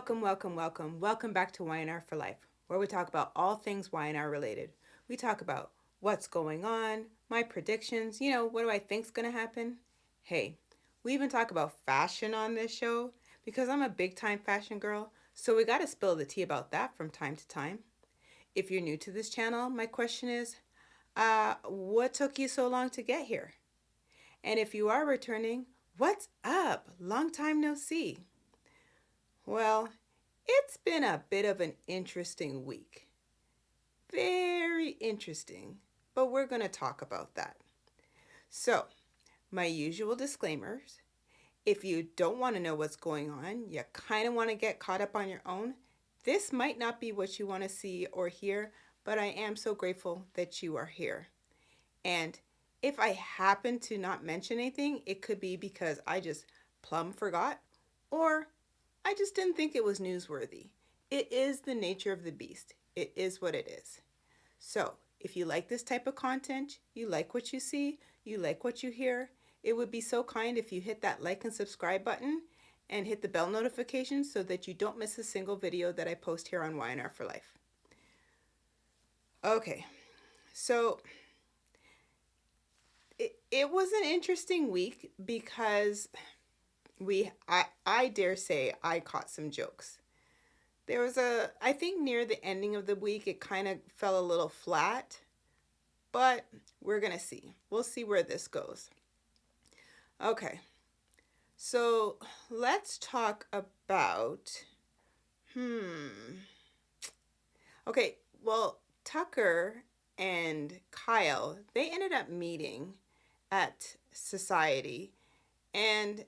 Welcome, welcome, welcome. Welcome back to Y&R For Life, where we talk about all things Y&R related. We talk about what's going on, my predictions, what do I think's going to happen? Hey, we even talk about fashion on this show because I'm a big time fashion girl, so we got to spill the tea about that from time to time. If you're new to this channel, my question is, what took you so long to get here? And if you are returning, what's up? Long time no see. Well, it's been a bit of an interesting week. Very interesting, but we're going to talk about that. So, my usual disclaimers. If you don't want to know what's going on, you kind of want to get caught up on your own, this might not be what you want to see or hear, but I am so grateful that you are here. And if I happen to not mention anything, it could be because I just plumb forgot, or I just didn't think it was newsworthy. It is the nature of the beast. It is what it is. So, if you like this type of content, you like what you see, you like what you hear, it would be so kind if you hit that like and subscribe button and hit the bell notification so that you don't miss a single video that I post here on Y&R For Life. Okay, so it was an interesting week because I dare say I caught some jokes. There was I think near the ending of the week, it kind of fell a little flat, but we're going to see. We'll see where this goes. Okay, so let's talk about, okay, well, Tucker and Kyle, they ended up meeting at society. And,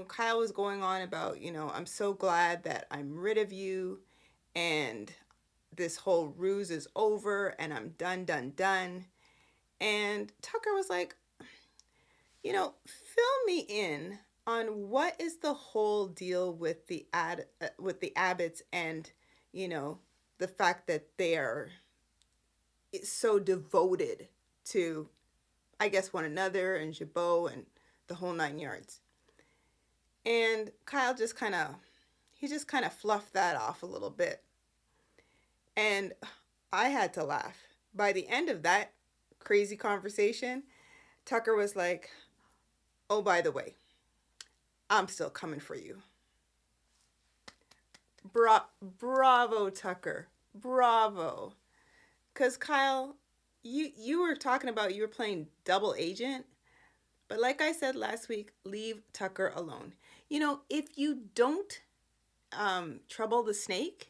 Kyle was going on about, I'm so glad that I'm rid of you and this whole ruse is over and I'm done, done, done. And Tucker was like, fill me in on what is the whole deal with the Abbotts and, the fact that they are so devoted to, I guess, one another and Jabot and the whole 9 yards. And Kyle just kind of fluffed that off a little bit. And I had to laugh. By the end of that crazy conversation, Tucker was like, "Oh, by the way, I'm still coming for you." Bravo, Tucker. Bravo. Cuz Kyle, you were talking about you were playing double agent, but like I said last week, leave Tucker alone. If you don't trouble the snake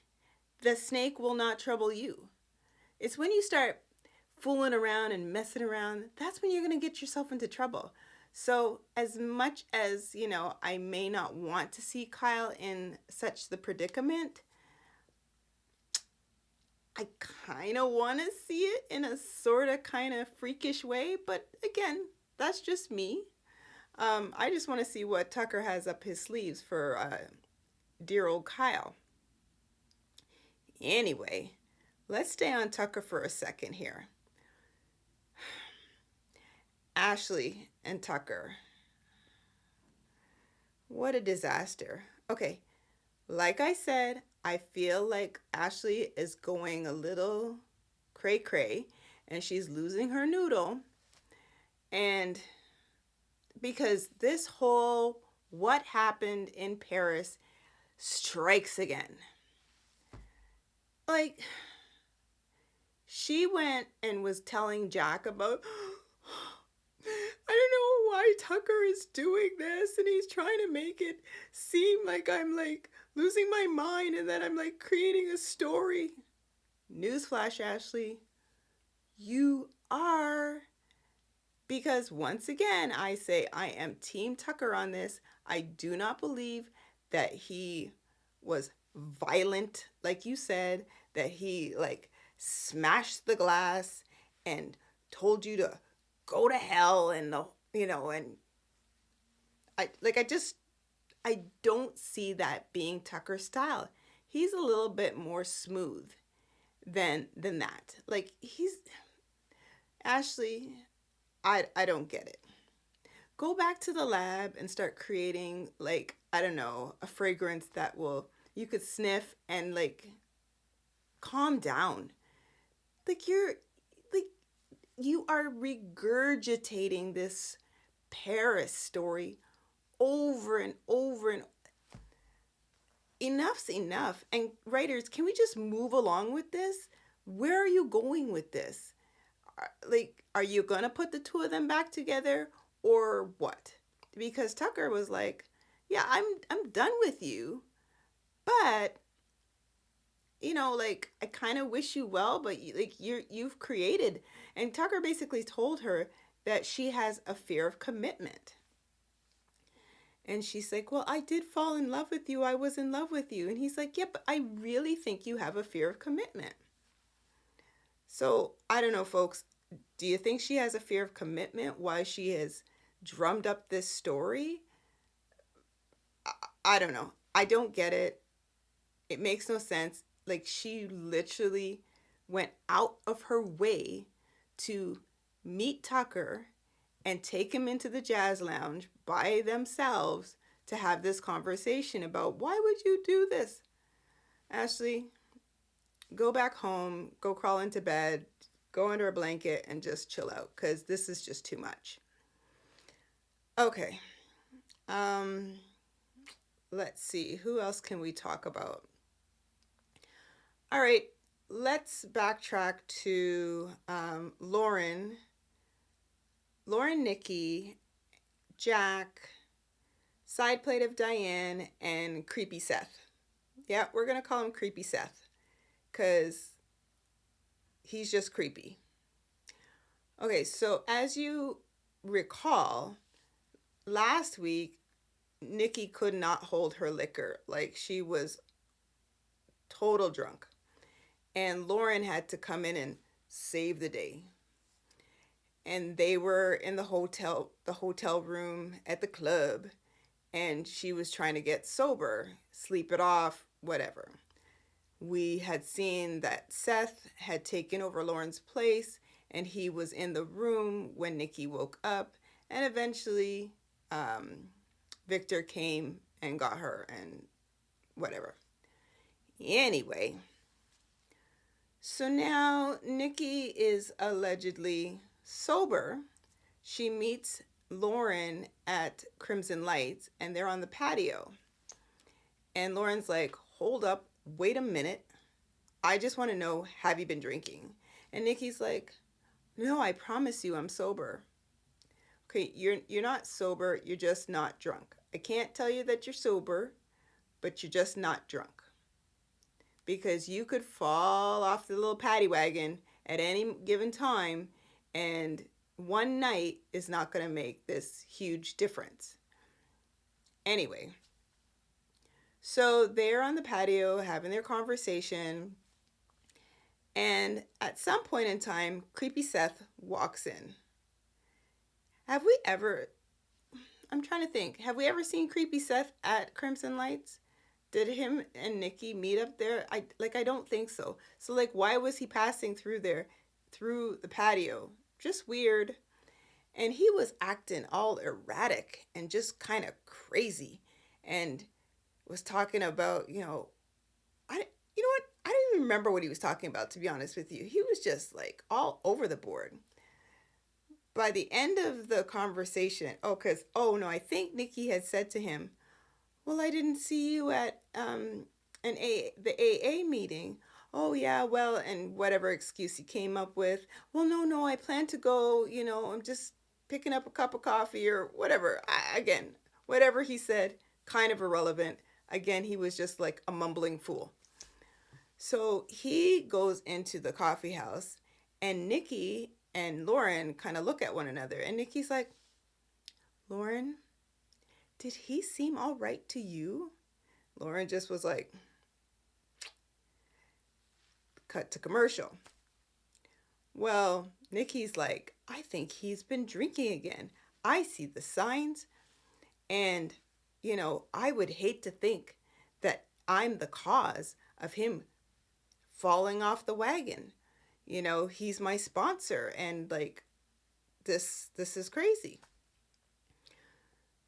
will not trouble you. It's when you start fooling around and messing around, that's when you're going to get yourself into trouble. So, as much as, I may not want to see Kyle in such the predicament, I kind of want to see it in a sort of kind of freakish way. But again, that's just me. I just want to see what Tucker has up his sleeves for dear old Kyle. Anyway, let's stay on Tucker for a second here. Ashley and Tucker. What a disaster. Okay, like I said, I feel like Ashley is going a little cray cray and she's losing her noodle. And because this whole what happened in Paris strikes again. Like, she went and was telling Jack about, I don't know why Tucker is doing this and he's trying to make it seem like I'm like losing my mind and that I'm like creating a story. Newsflash, Ashley, you are. Because once again, I say I am Team Tucker on this. I do not believe that he was violent, like you said, that he like smashed the glass and told you to go to hell and and I don't see that being Tucker's style. He's a little bit more smooth than that. Like he's Ashley, I don't get it. Go back to the lab and start creating, like, I don't know, a fragrance that will you could sniff and like calm down. Like like you are regurgitating this Paris story over and over and enough's enough. And writers, can we just move along with this? Where are you going with this? Like, are you gonna put the two of them back together or what? Because Tucker was like, yeah, I'm done with you, but like I kind of wish you well, but you've created. And Tucker basically told her that she has a fear of commitment. And she's like, well, I did fall in love with you. I was in love with you. And he's like, yeah, but I really think you have a fear of commitment. So I don't know, folks. Do you think she has a fear of commitment? Why she has drummed up this story? I don't know. I don't get it. It makes no sense. Like, she literally went out of her way to meet Tucker and take him into the jazz lounge by themselves to have this conversation about why would you do this? Ashley, go back home, go crawl into bed, go under a blanket and just chill out because this is just too much. Okay. Um, let's see. Who else can we talk about? All right. Let's backtrack to Lauren, Nikki, Jack, side plate of Diane, and Creepy Seth. Yeah, we're going to call him Creepy Seth because he's just creepy. Okay, so as you recall, last week, Nikki could not hold her liquor. Like, she was total drunk. And Lauren had to come in and save the day. And they were in the hotel room at the club, and she was trying to get sober, sleep it off, whatever. We had seen that Seth had taken over Lauren's place, and he was in the room when Nikki woke up, and eventually Victor came and got her and whatever. Anyway, so now Nikki is allegedly sober. She meets Lauren at Crimson Lights and they're on the patio. And Lauren's like, hold up, wait a minute. I just want to know, have you been drinking? And Nikki's like, no, I promise you I'm sober. Okay, you're not sober, you're just not drunk. I can't tell you that you're sober, but you're just not drunk. Because you could fall off the little paddy wagon at any given time, and one night is not going to make this huge difference. Anyway, so they're on the patio having their conversation, and at some point in time, Creepy Seth walks in. Have we ever, I'm trying to think, have we ever seen Creepy Seth at Crimson Lights? Did him and Nikki meet up there? I don't think so. So like, why was he passing through there, through the patio? Just weird. And he was acting all erratic and just kind of crazy, and was talking about, you know what? I don't even remember what he was talking about, to be honest with you. He was just like all over the board. By the end of the conversation, I think Nikki had said to him, well, I didn't see you at the AA meeting. Oh, yeah, well, and whatever excuse he came up with. Well, no, I plan to go, I'm just picking up a cup of coffee or whatever. Again, whatever he said, kind of irrelevant. Again, he was just like a mumbling fool. So he goes into the coffee house, and Nikki and Lauren kind of look at one another. And Nikki's like, Lauren, did he seem all right to you? Lauren just was like, cut to commercial. Well, Nikki's like, I think he's been drinking again. I see the signs. And, I would hate to think that I'm the cause of him falling off the wagon. He's my sponsor, and like, this is crazy.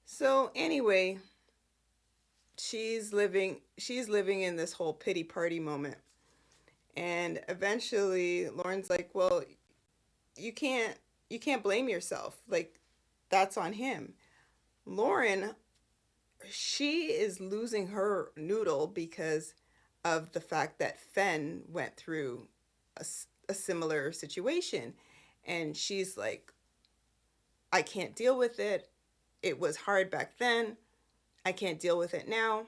So anyway, she's living in this whole pity party moment. And eventually Lauren's like, "Well, you can't you can't blame yourself. Like that's on him." Lauren, she is losing her noodle because of the fact that Fen went through a similar situation. And she's like, I can't deal with it. It was hard back then. I can't deal with it now.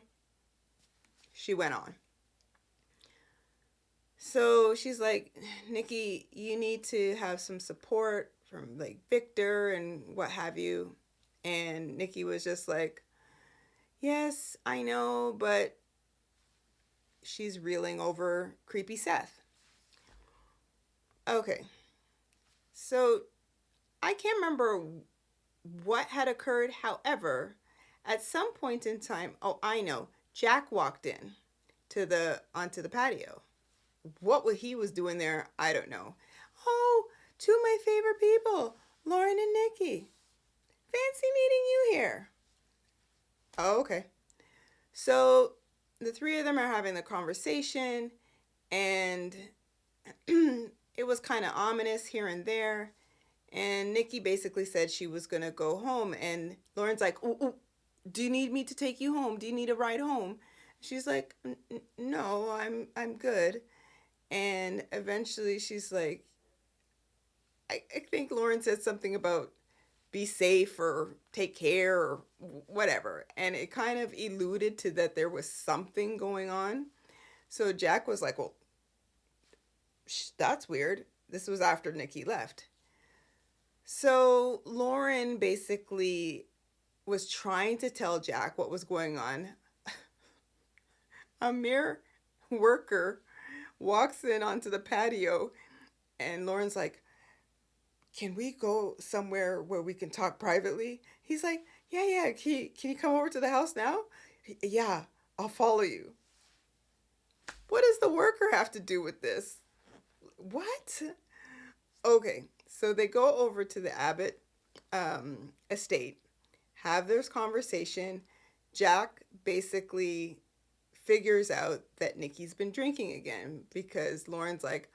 She went on. So she's like, Nikki, you need to have some support from like Victor and what have you. And Nikki was just like, yes, I know, but she's reeling over creepy Seth. Okay, so I can't remember what had occurred. However, at some point in time, oh, I know, Jack walked in to the onto the patio. What he was doing there, I don't know. Oh, two of my favorite people, Lauren and Nikki. Fancy meeting you here. Oh, okay. So the three of them are having the conversation, and it was kind of ominous here and there. And Nikki basically said she was gonna go home, and Lauren's like, ooh, ooh, "Do you need me to take you home? Do you need a ride home?" She's like, "No, I'm good." And eventually, she's like, I think Lauren said something about be safe or take care or whatever, and it kind of alluded to that there was something going on. So Jack was like, "Well, that's weird." This was after Nikki left. So Lauren basically was trying to tell Jack what was going on. A mere worker walks in onto the patio, and Lauren's like, "Can we go somewhere where we can talk privately?" He's like, "Yeah, yeah. Can you come over to the house now?" "Yeah, I'll follow you." What does the worker have to do with this? What? Okay, so they go over to the Abbott estate, have this conversation. Jack basically figures out that Nikki's been drinking again because Lauren's like,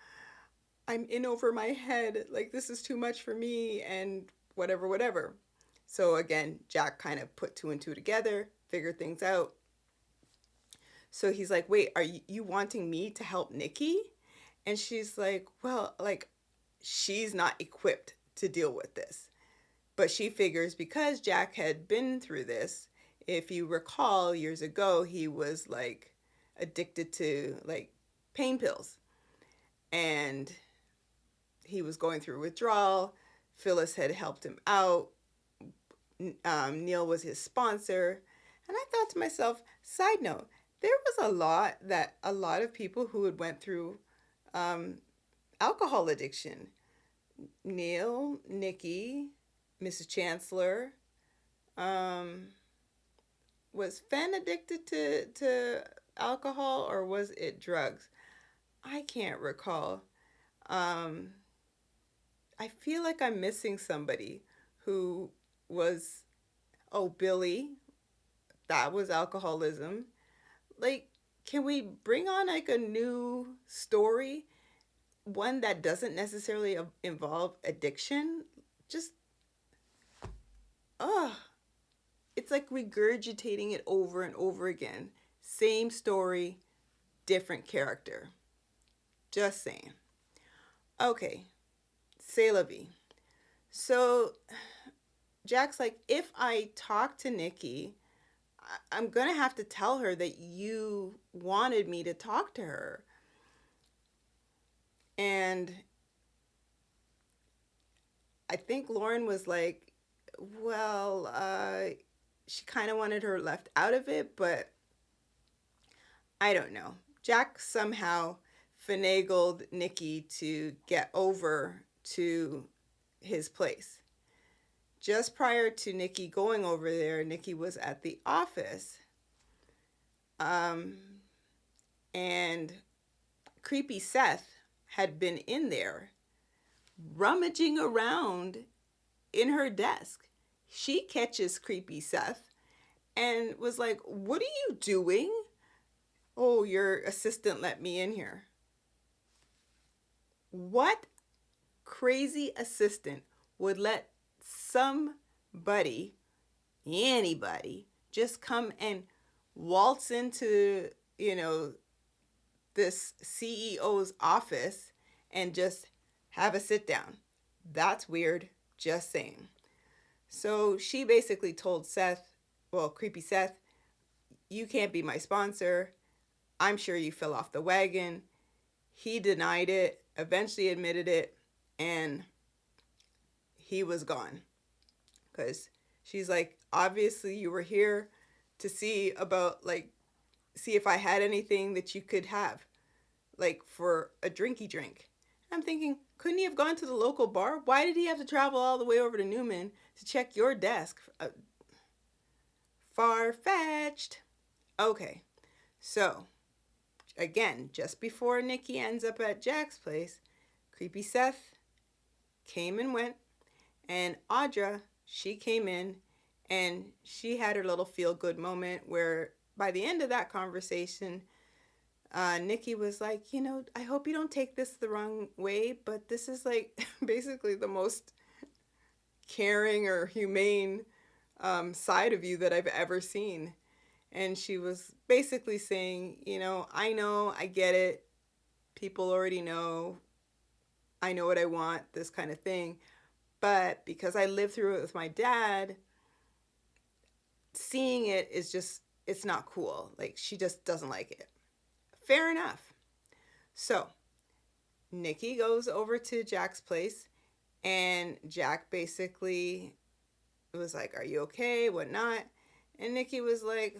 I'm in over my head. Like, this is too much for me, and whatever, whatever. So, again, Jack kind of put two and two together, figured things out. So he's like, wait, are you wanting me to help Nikki? And she's like, well, like, she's not equipped to deal with this. But she figures because Jack had been through this, if you recall years ago, he was like addicted to like pain pills. And he was going through withdrawal. Phyllis had helped him out. Neil was his sponsor. And I thought to myself, side note, there was a lot of people who had went through um, alcohol addiction. Neil, Nikki, Mrs. Chancellor. Um, was Fen addicted to alcohol or was it drugs? I can't recall. Um, I feel like I'm missing somebody who was, oh, Billy, that was alcoholism. Like, can we bring on like a new story? One that doesn't necessarily involve addiction? Just, ugh. It's like regurgitating it over and over again. Same story, different character. Just saying. Okay, c'est la vie. So Jack's like, if I talk to Nikki, I'm going to have to tell her that you wanted me to talk to her. And I think Lauren was like, well, she kind of wanted her left out of it, but I don't know. Jack somehow finagled Nikki to get over to his place. Just prior to Nikki going over there, Nikki was at the office. Um, and creepy Seth had been in there rummaging around in her desk. She catches creepy Seth and was like, "What are you doing?" "Oh, your assistant let me in here." What crazy assistant would let somebody, anybody, just come and waltz into, this CEO's office and just have a sit down? That's weird. Just saying. So she basically told Seth, well, creepy Seth, "You can't be my sponsor. I'm sure you fell off the wagon." He denied it, eventually admitted it, and he was gone. Because she's like, "Obviously, you were here to see about, like, see if I had anything that you could have, like, for a drinky drink." I'm thinking, couldn't he have gone to the local bar? Why did he have to travel all the way over to Newman to check your desk? Far fetched. Okay, so again, just before Nikki ends up at Jack's place, creepy Seth came and went, and Audra, she came in and she had her little feel good moment where by the end of that conversation, Nikki was like, "I hope you don't take this the wrong way, but this is like basically the most caring or humane side of you that I've ever seen." And she was basically saying, "I know, I get it. People already know. I know what I want, this kind of thing. But because I lived through it with my dad, seeing it is just, it's not cool. Like, she just doesn't like it." Fair enough. So Nikki goes over to Jack's place, and Jack basically was like, "Are you okay? What not?" And Nikki was like,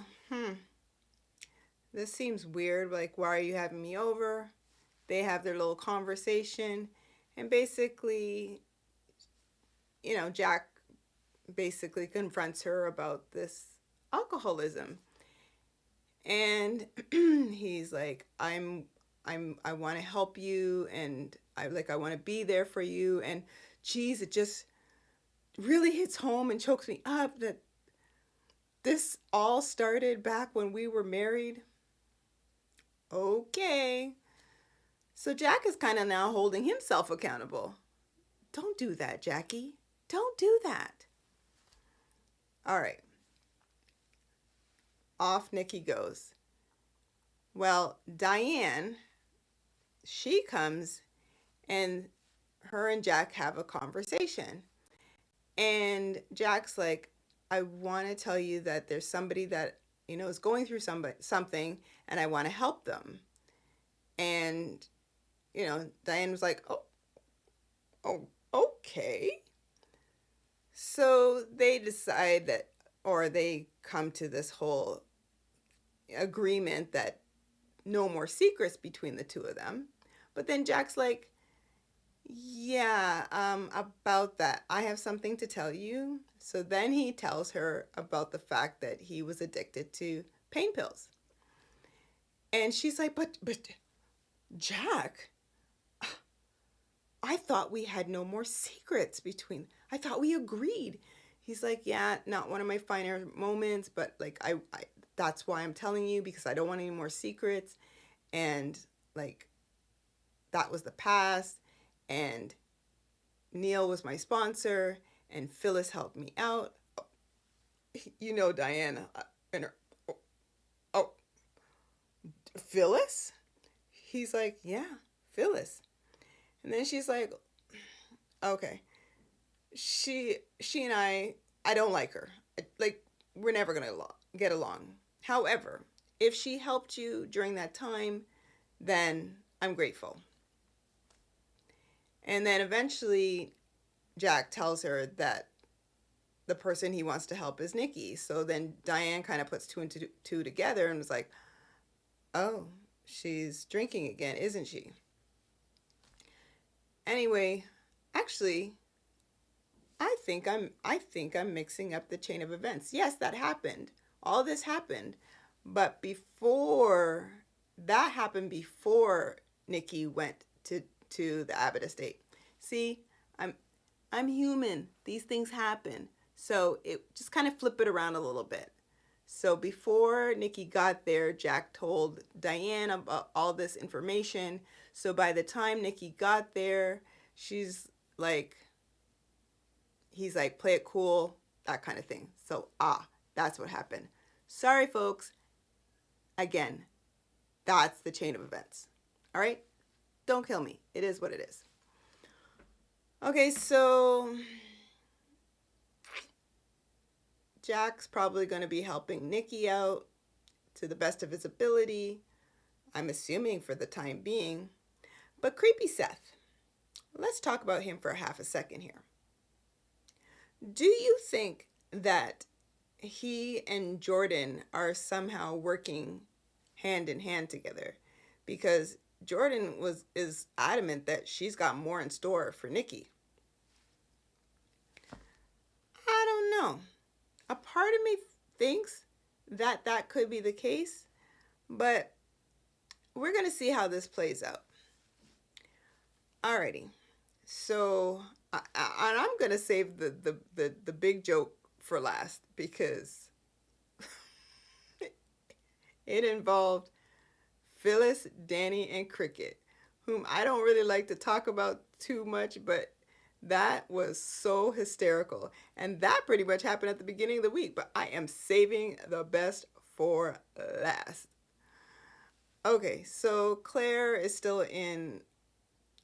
"This seems weird. Like, why are you having me over?" They have their little conversation, and basically, Jack basically confronts her about this alcoholism. And he's like, I want to help you, and I want to be there for you." And geez, it just really hits home and chokes me up that this all started back when we were married. Okay. So Jack is kind of now holding himself accountable. Don't do that, Jackie. Don't do that. All right. Off Nikki goes. Well, Diane, she comes, and her and Jack have a conversation. And Jack's like, "I want to tell you that there's somebody that, is going through something, and I want to help them." And, Diane was like, "Oh, okay." So they decide that, or they come to this whole agreement that no more secrets between the two of them. But then Jack's like, "Yeah, about that, I have something to tell you." So then he tells her about the fact that he was addicted to pain pills. And she's like, but Jack, I thought we had no more secrets between, I thought we agreed." He's like, "Yeah, not one of my finer moments, but like, I that's why I'm telling you, because I don't want any more secrets. And like, that was the past. And Neil was my sponsor, and Phyllis helped me out." Diana and her, "Oh, oh, Phyllis?" He's like, "Yeah, Phyllis." And then she's like, "Okay, she and I don't like her. Like, we're never gonna get along. However, if she helped you during that time, then I'm grateful." And then eventually Jack tells her that the person he wants to help is Nikki. So then Diane kind of puts two and two together and was like, "Oh, she's drinking again, isn't she?" Anyway, actually, I think I'm mixing up the chain of events. Yes, that happened. All this happened, but before that happened, before Nikki went to the Abbott estate. See, I'm I'm human. These things happen. So it just kind of flip it around a little bit. So before Nikki got there, Jack told Diane about all this information. So by the time Nikki got there, she's like, he's like, play it cool, that kind of thing. So, that's what happened. Sorry, folks. Again, that's the chain of events. All right? Don't kill me. It is what it is. Okay, so Jack's probably going to be helping Nikki out to the best of his ability. I'm assuming for the time being. But creepy Seth, let's talk about him for half a second here. Do you think that he and Jordan are somehow working hand in hand together? Because Jordan is adamant that she's got more in store for Nikki. I don't know. A part of me thinks that that could be the case, but we're going to see how this plays out. Alrighty. So, and I'm going to save the big joke for last because it involved Phyllis, Danny, and Cricket, whom I don't really like to talk about too much, but that was so hysterical. And that pretty much happened at the beginning of the week, but I am saving the best for last. Okay, so Claire is still in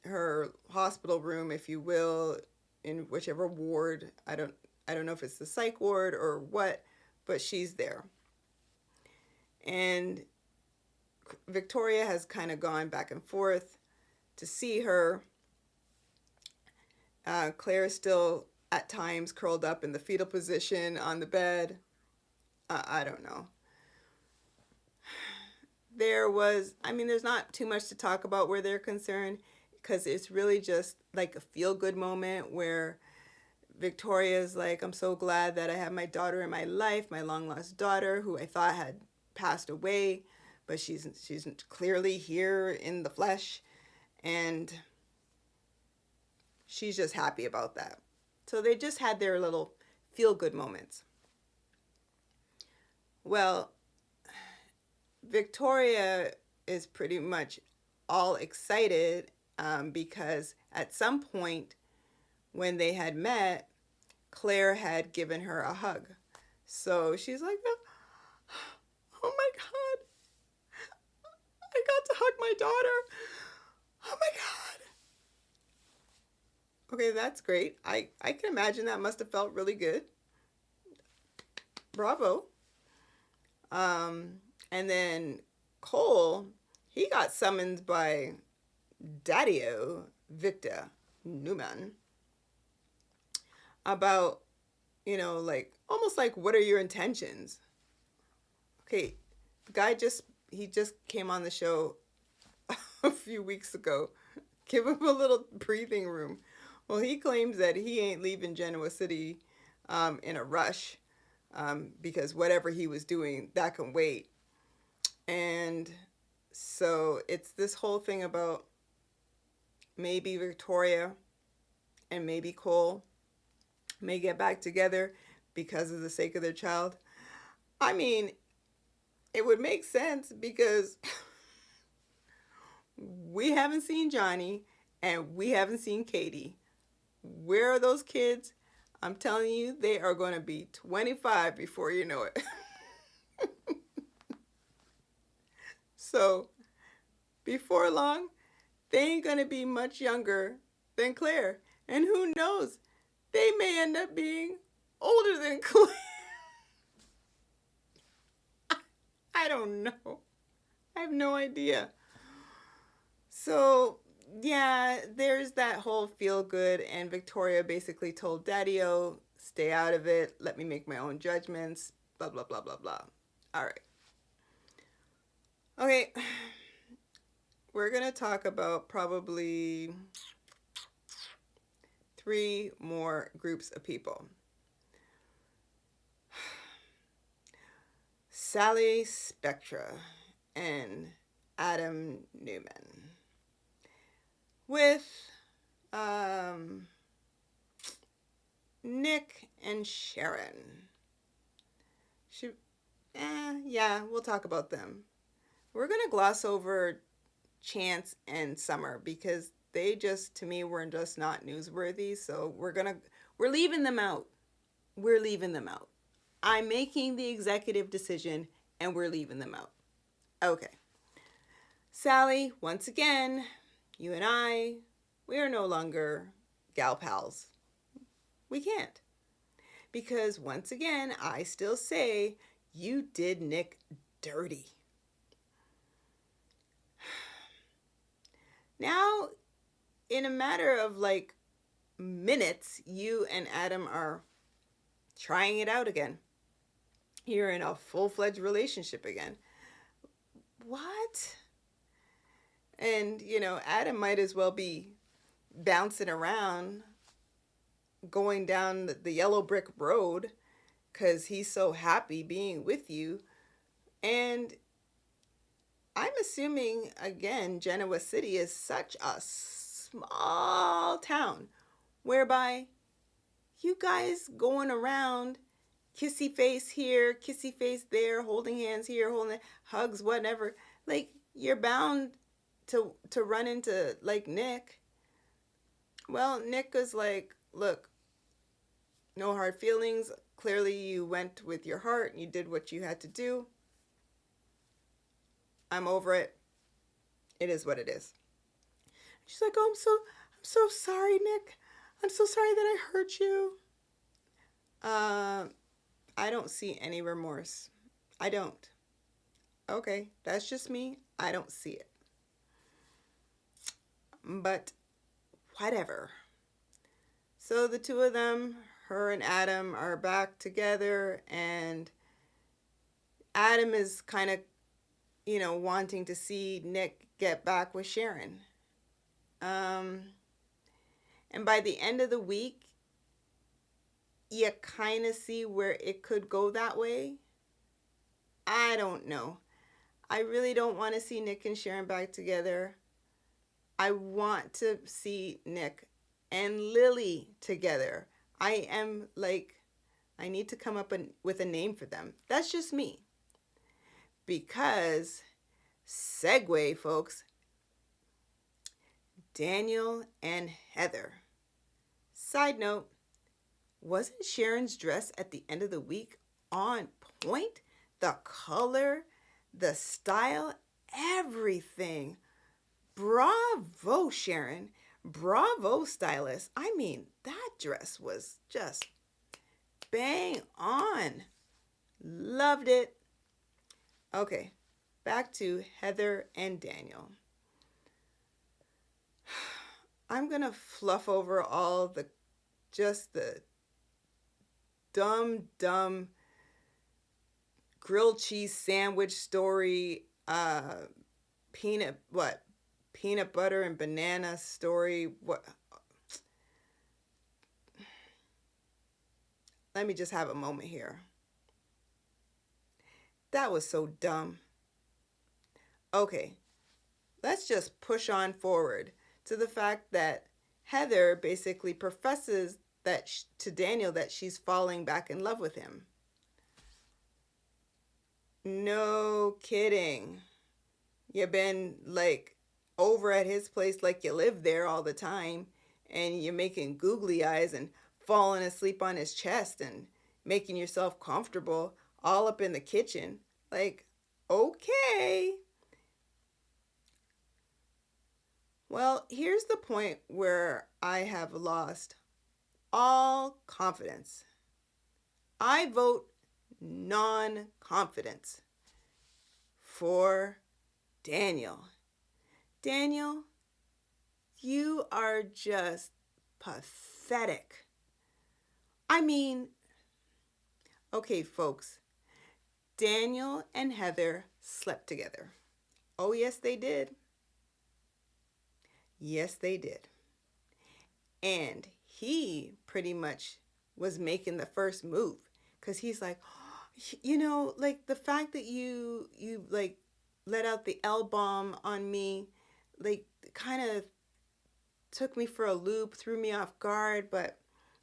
her hospital room, if you will, in whichever ward. I don't know if it's the psych ward or what, but she's there. And Victoria has kind of gone back and forth to see her. Claire is still at times curled up in the fetal position on the bed. I don't know. There's not too much to talk about where they're concerned because it's really just like a feel-good moment where Victoria's like, I'm so glad that I have my daughter in my life, my long-lost daughter who I thought had passed away, but she's clearly here in the flesh, and she's just happy about that. So they just had their little feel-good moments. Well, Victoria is pretty much all excited because at some point when they had met, Claire had given her a hug. So she's like, oh my God, I got to hug my daughter. Oh my God. Okay, that's great. I can imagine that must have felt really good. Bravo. And then Cole, he got summoned by Daddy-O, Victor Newman, about, like, almost like, what are your intentions? Okay, the guy just came on the show a few weeks ago. Give him a little breathing room. Well, he claims that he ain't leaving Genoa City in a rush because whatever he was doing, that can wait. And so it's this whole thing about maybe Victoria and maybe Cole may get back together because of the sake of their child. I mean, it would make sense because we haven't seen Johnny and we haven't seen Katie. Where are those kids? I'm telling you, they are going to be 25 before you know it. So, before long, they ain't going to be much younger than Claire. And who knows? They may end up being older than Claire. I don't know. I have no idea. So, yeah, there's that whole feel good. And Victoria basically told Daddy-O, stay out of it. Let me make my own judgments. Blah, blah, blah, blah, blah. All right. Okay. We're going to talk about probably 3 more groups of people. Sally Spectra and Adam Newman. With Nick and Sharon. Yeah, we'll talk about them. We're going to gloss over Chance and Summer because they just, to me, were just not newsworthy. So we're leaving them out. We're leaving them out. I'm making the executive decision and we're leaving them out. Okay. Sally, once again, you and I, we are no longer gal pals. We can't. Because once again, I still say you did Nick dirty. Now, in a matter of like minutes, you and Adam are trying it out again. You're in a full fledged relationship again. What? And, Adam might as well be bouncing around, going down the yellow brick road because he's so happy being with you. And I'm assuming, again, Genoa City is such a small town whereby you guys going around kissy face here, kissy face there, holding hands here, holding hugs, whatever. Like, you're bound to run into like Nick. Well, Nick was like, look, no hard feelings. Clearly you went with your heart and you did what you had to do. I'm over it. It is what it is. She's like, oh, I'm so sorry, Nick. I'm so sorry that I hurt you. I don't see any remorse. I don't. Okay, that's just me. I don't see it. But whatever. So the two of them, her and Adam, are back together, and Adam is kind of, wanting to see Nick get back with Sharon. And by the end of the week, you kind of see where it could go that way. I don't know. I really don't want to see Nick and Sharon back together. I want to see Nick and Lily together. I am like, I need to come up with a name for them. That's just me. Because, segue, folks, Daniel and Heather. Side note, wasn't Sharon's dress at the end of the week on point? The color, the style, everything. Bravo, Sharon. Bravo, stylist. I mean, that dress was just bang on. Loved it. Okay, back to Heather and Daniel. I'm going to fluff over all the dumb grilled cheese sandwich story, peanut butter and banana story. What? Let me just have a moment here. That was so dumb. Okay, let's just push on forward to the fact that Heather basically professes to Daniel that she's falling back in love with him. No kidding. You've been like over at his place like you live there all the time, and you're making googly eyes and falling asleep on his chest and making yourself comfortable all up in the kitchen. Like, okay. Well, here's the point where I have lost all confidence. I vote non-confidence for Daniel. Daniel, you are just pathetic. I mean, okay, folks, Daniel and Heather slept together. Oh, yes, they did. Yes, they did. And he pretty much was making the first move because he's like, like the fact that you like let out the L bomb on me, like kind of took me for a loop, threw me off guard, but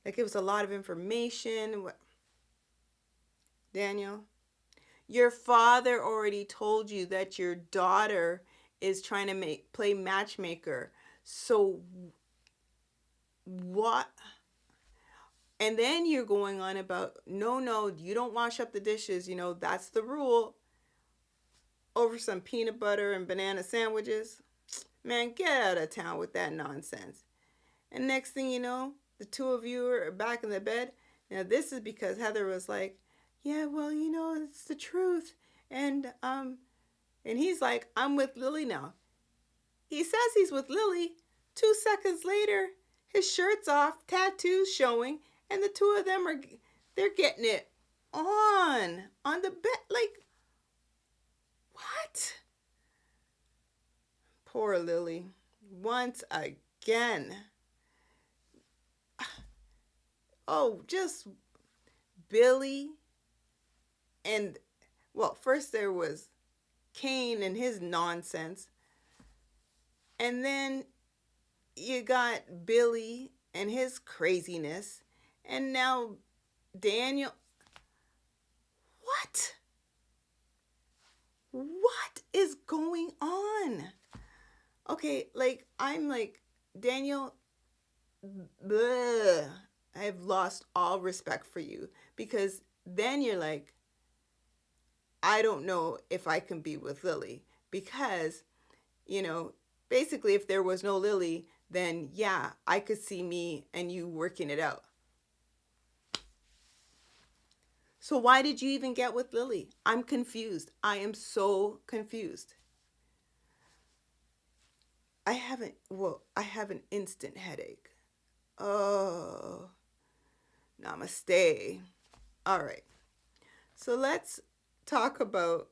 like it was a lot of information. Daniel, Your father already told you that your daughter is trying to play matchmaker. So what? And then you're going on about, no, no, you don't wash up the dishes. That's the rule, over some peanut butter and banana sandwiches. Man, get out of town with that nonsense. And next thing you know, the two of you are back in the bed. Now, this is because Heather was like, yeah, well, it's the truth. And he's like, I'm with Lily now. He says he's with Lily. 2 seconds later, his shirt's off, tattoos showing, and the two of them they're getting it on the bed. Like, what? Poor Lily. Once again. Oh, just Billy and, well, first there was Kane and his nonsense. And then you got Billy and his craziness. And now Daniel. What? What is going on? Okay, I'm like, Daniel, bleh, I've lost all respect for you. Because then you're like, I don't know if I can be with Lily. Because, basically, if there was no Lily, then yeah, I could see me and you working it out. So why did you even get with Lily? I'm confused. I am so confused. I have an instant headache. Oh, namaste. All right. So let's talk about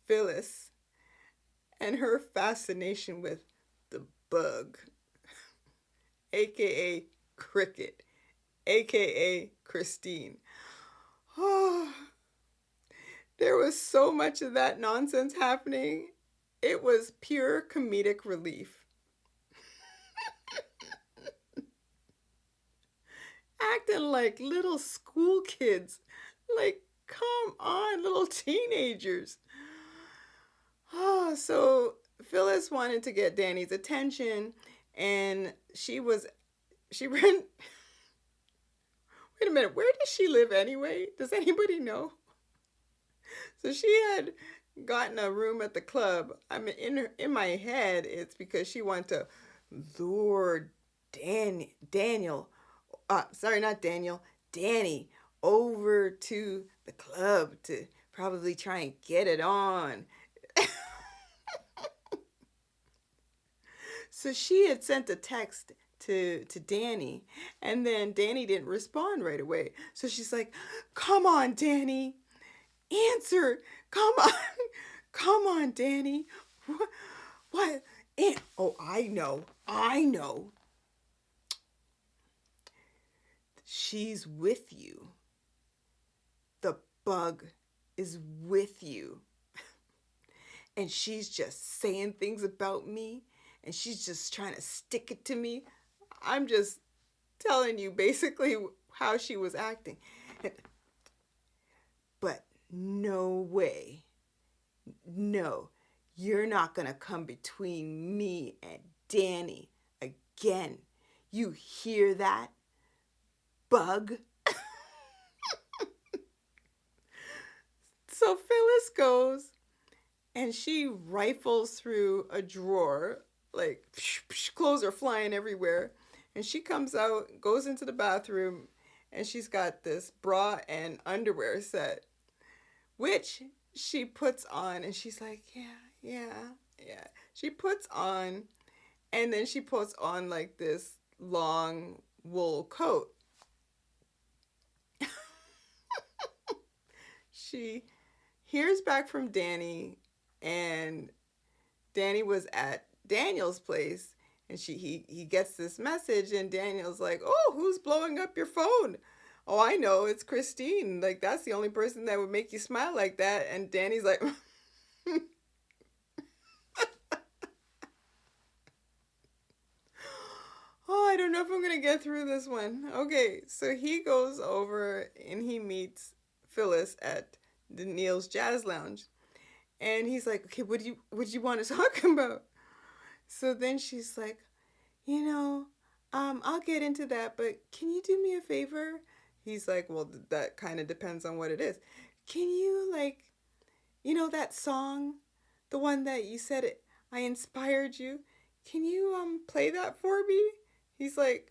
Phyllis and her fascination with the bug, aka Cricket, aka Christine. Oh, there was so much of that nonsense happening. It was pure comedic relief. Acting like little school kids. Like, come on, little teenagers. Oh, so Phyllis wanted to get Danny's attention, and she ran. Wait a minute, where does she live anyway? Does anybody know? So she had gotten a room at the club. I mean, in my head, it's because she wanted to lure Daniel. Sorry, not Daniel. Danny over to the club to probably try and get it on. So she had sent a text to Danny, and then Danny didn't respond right away. So she's like, come on, Danny. Answer. Come on. Come on, Danny. What? Oh, I know. She's with you. The bug is with you. And she's just saying things about me, and she's just trying to stick it to me. I'm just telling you basically how she was acting. But no way. No, you're not going to come between me and Danny again. You hear that, bug? So Phyllis goes and she rifles through a drawer, like clothes are flying everywhere. And she comes out, goes into the bathroom, and she's got this bra and underwear set, which she puts on, and she's like, yeah. She puts on, and then she puts on like this long wool coat. She hears back from Danny, and Danny was at Daniel's place, and he gets this message, and Daniel's like, oh, who's blowing up your phone? Oh, I know, it's Christine. Like, that's the only person that would make you smile like that. And Danny's like, oh, I don't know if get through this one. Okay, so he goes over and he meets Phyllis at the Neil's Jazz Lounge. And he's like, okay, what do you want to talk about? So then she's like, you know, I'll get into that, but can you do me a favor? He's like, well, that kind of depends on what it is. Can you, like, that song, the one that you said I inspired you? Can you play that for me? He's like,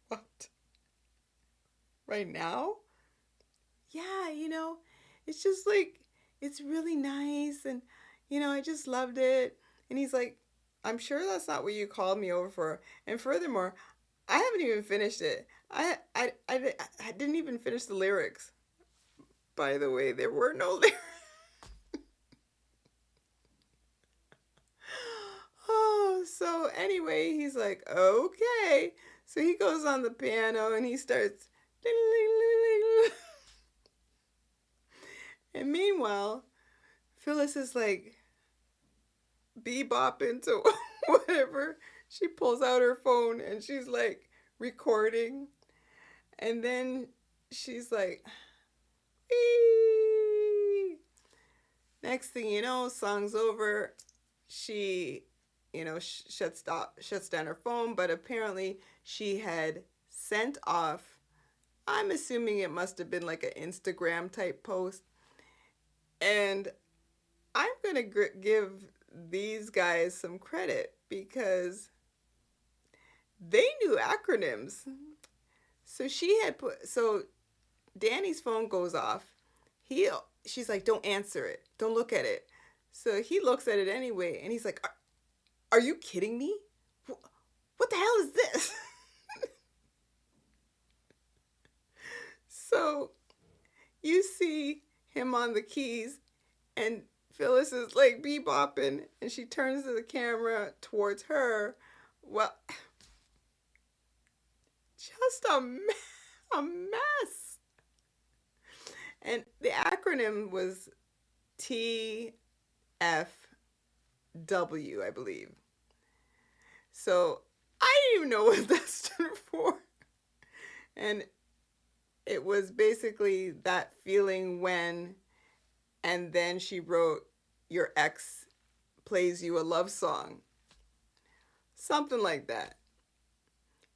what? Right now? Yeah, it's just like, it's really nice, and I just loved it. And he's like, I'm sure that's not what you called me over for. And furthermore, I haven't even finished it. I didn't even finish the lyrics. By the way, there were no lyrics. Oh, so anyway, he's like, okay. So he goes on the piano and he starts. And meanwhile, Phyllis is like bebopping to whatever. She pulls out her phone and she's like recording. And then she's like, Eee! Next thing you know, song's over. She, shuts down her phone, but apparently she had sent off. I'm assuming it must have been like an Instagram type post. And I'm going to give these guys some credit because they knew acronyms. So Danny's phone goes off. She's like, don't answer it. Don't look at it. So he looks at it anyway and he's like, are you kidding me? What the hell is this? So you see him on the keys and Phyllis is like bebopping and she turns to the camera towards her. Well, just a mess. And the acronym was TFW, I believe. So I didn't even know what that stood for. And it was basically that feeling when, and then she wrote, your ex plays you a love song. Something like that.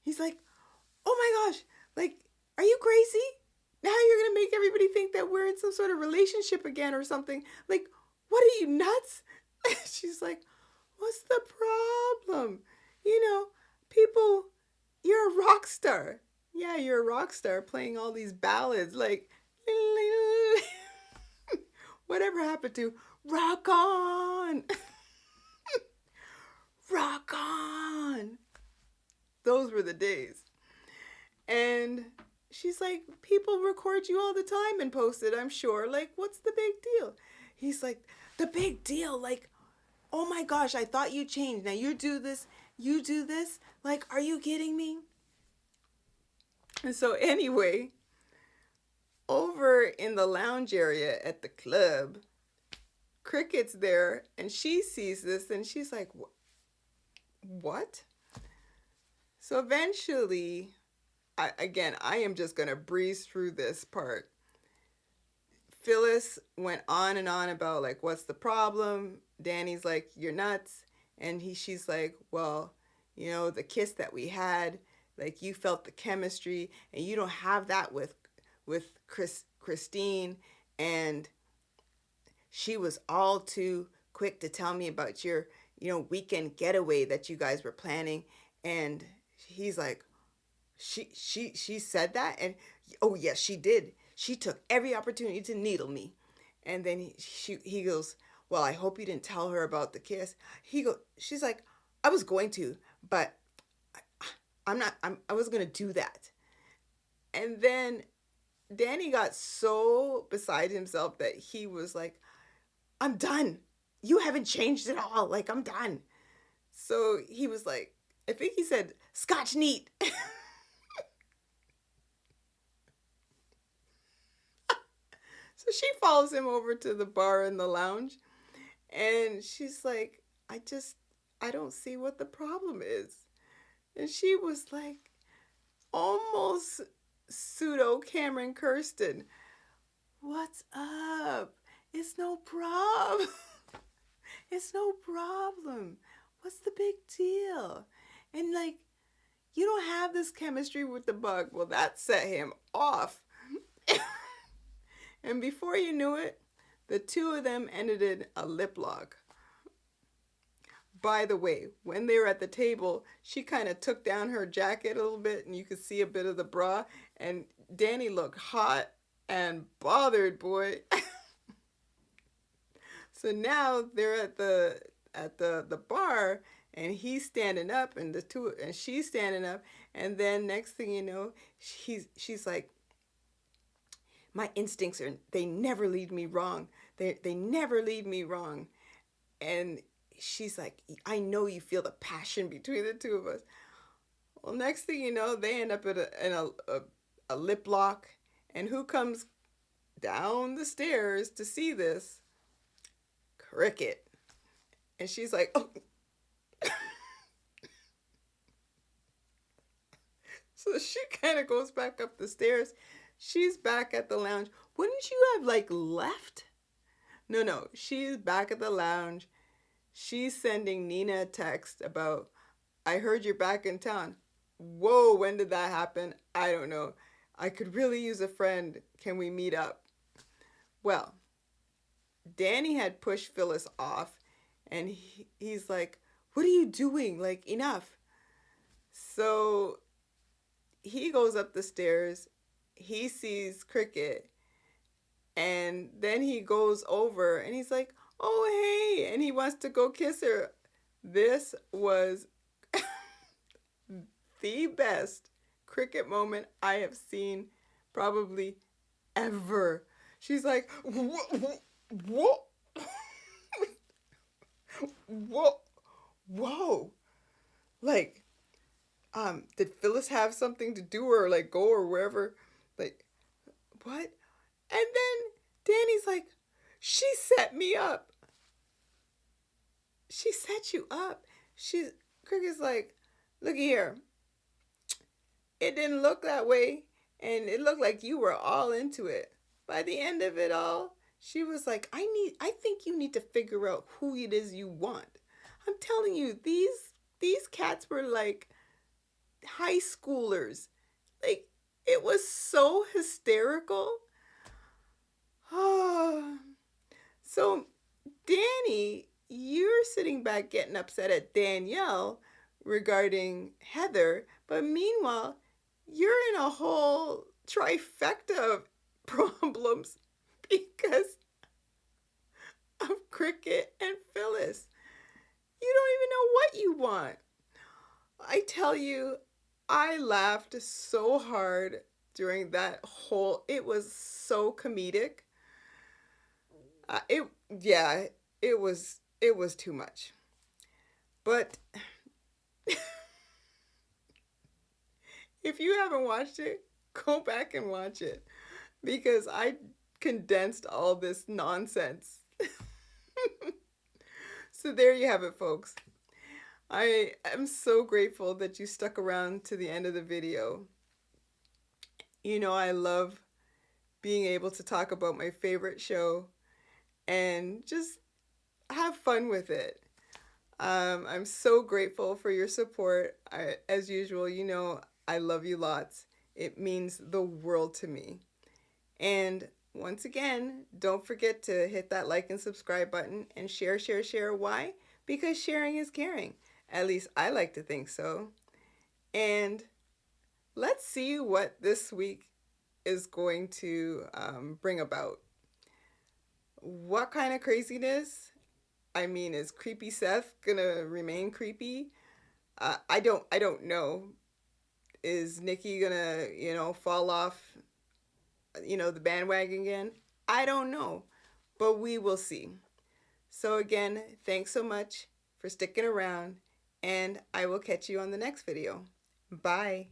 He's like, oh my gosh, like, are you crazy? Now you're going to make everybody think that we're in some sort of relationship again or something. Like, what are you, nuts? She's like, what's the problem? People, you're a rock star. Yeah, you're a rock star playing all these ballads like, whatever happened to rock on? Rock on. Those were the days. And she's like, people record you all the time and post it, I'm sure. Like, what's the big deal? He's like, the big deal? Like, oh my gosh, I thought you changed. Now you do this. Like, are you kidding me? And so anyway, over in the lounge area at the club, Cricket's there and she sees this and she's like, what? So eventually, I am just going to breeze through this part. Phyllis went on and on about like, what's the problem? Danny's like, you're nuts. And she's like, well, the kiss that we had, like you felt the chemistry and you don't have that with Christine. And she was all too quick to tell me about your, weekend getaway that you guys were planning. And he's like, she said that? And oh yes, she did. She took every opportunity to needle me. And then he goes, well, I hope you didn't tell her about the kiss. She's like, I was going to, but I wasn't going to do that. And then Danny got so beside himself that he was like, I'm done. You haven't changed at all. Like, I'm done. So he was like, I think he said, Scotch neat. So she follows him over to the bar in the lounge. And she's like, I don't see what the problem is. And she was like almost pseudo Cameron Kirsten. What's up? It's no problem. It's no problem. What's the big deal? And like, you don't have this chemistry with the bug. Well, that set him off. And before you knew it, the two of them ended in a lip lock. By the way, when they were at the table, she kind of took down her jacket a little bit and you could see a bit of the bra. And Danny looked hot and bothered, boy. So now they're at the bar and he's standing up and she's standing up, and then next thing you know, she's like, my instincts they never lead me wrong. They never lead me wrong. And she's like, I know you feel the passion between the two of us. Well, next thing you know, they end up in a lip lock. And who comes down the stairs to see this? Cricket. And she's like, oh. So she kind of goes back up the stairs. She's back at the lounge. Wouldn't you have like left? No, she's back at the lounge. She's sending Nina a text about, I heard you're back in town. Whoa, when did that happen? I don't know. I could really use a friend. Can we meet up? Well, Danny had pushed Phyllis off, and he's like, what are you doing? Like, enough. So he goes up the stairs. He sees Cricket, and then he goes over and he's like, oh, hey, and he wants to go kiss her. This was the best Cricket moment I have seen probably ever. She's like, whoa, whoa, whoa. Like, did Phyllis have something to do or like go or wherever? Like, what? And then Danny's like, she set me up. She set you up. Cricket's like, look here. It didn't look that way, and it looked like you were all into it. By the end of it all, she was like, I think you need to figure out who it is you want. I'm telling you, these cats were like high schoolers. Like, it was so hysterical. So, Danny, you're sitting back getting upset at Danielle regarding Heather, but meanwhile, you're in a whole trifecta of problems because of Cricket and Phyllis. You don't even know what you want. I tell you, I laughed so hard during that whole, it was so comedic. It yeah, it was too much. But if you haven't watched it, go back and watch it because I condensed all this nonsense. So there you have it, folks. I am so grateful that you stuck around to the end of the video. You know, I love being able to talk about my favorite show and just have fun with it. I'm so grateful for your support. As usual, you know, I love you lots. It means the world to me. And once again, don't forget to hit that like and subscribe button and share. Why? Because sharing is caring. At least I like to think so. And let's see what this week is going to bring about. What kind of craziness? I mean, is Creepy Seth gonna remain creepy? I don't know. Is Nikki gonna, fall off, the bandwagon again? I don't know, but we will see. So again, thanks so much for sticking around, and I will catch you on the next video. Bye.